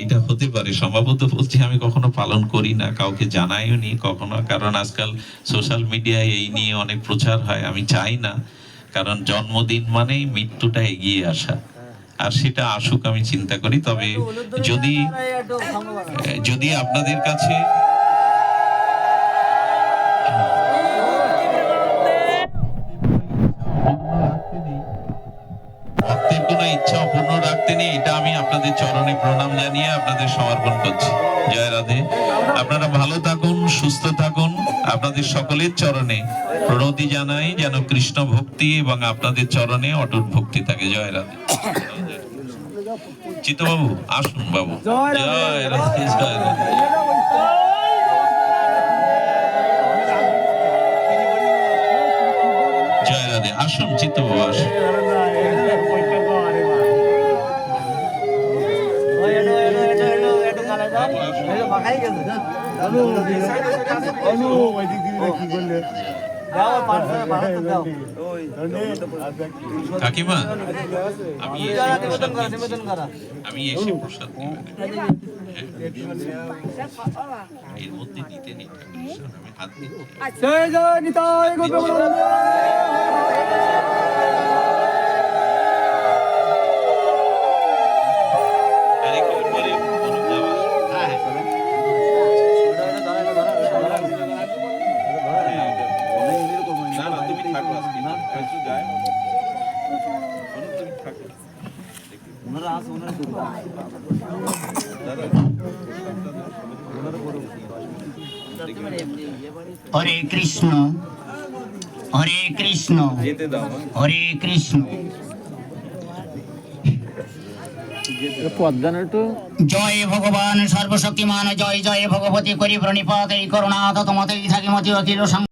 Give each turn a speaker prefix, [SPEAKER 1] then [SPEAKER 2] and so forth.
[SPEAKER 1] এটা হতে পারে, সম্ভবত বলছি, আমি কখনো পালন করি না, কাউকে জানাইও নি কখনো, কারণ আজকাল সোশ্যাল মিডিয়ায় এই নিয়ে অনেক প্রচার হয়, আমি চাই না, কারণ জন্মদিন মানেই মৃত্যুটা এগিয়ে আসা, আর সেটা আসুক আমি চিন্তা করি। তবে যদি যদি আপনাদের কাছে ভক্তের কোনো ইচ্ছা অপূর্ণ রাখতে নেই, এটা আমি আপনাদের চরণে প্রণাম জানিয়ে আপনাদের সমর্পণ করছি। জয় রাধে। আপনারা ভালো থাকুন, সুস্থ থাকুন। আপনাদের সকলের চরণে প্রণতি জানাই, যেন কৃষ্ণ ভক্তি এবং আপনাদের চরণে অটুট ভক্তি থাকে। জয় রাধে। চিত্তবাবু আসুন বাবু। জয় রাধে। জয় রাধে। জয় রাধে। আসুন চিত্তবাবু, আসুন। কাকিমা, আমি এসে প্রসাদ এর মধ্যে নিতে নেই, আমি হাত
[SPEAKER 2] হরে কৃষ্ণ হরে কৃষ্ণ হরে কৃষ্ণ। জয় ভগবান সর্বশক্তিমান, জয় জয় ভগবতী করি প্রণিপাত, এই করুণাত তোমাতেই থাকি মতি অখিল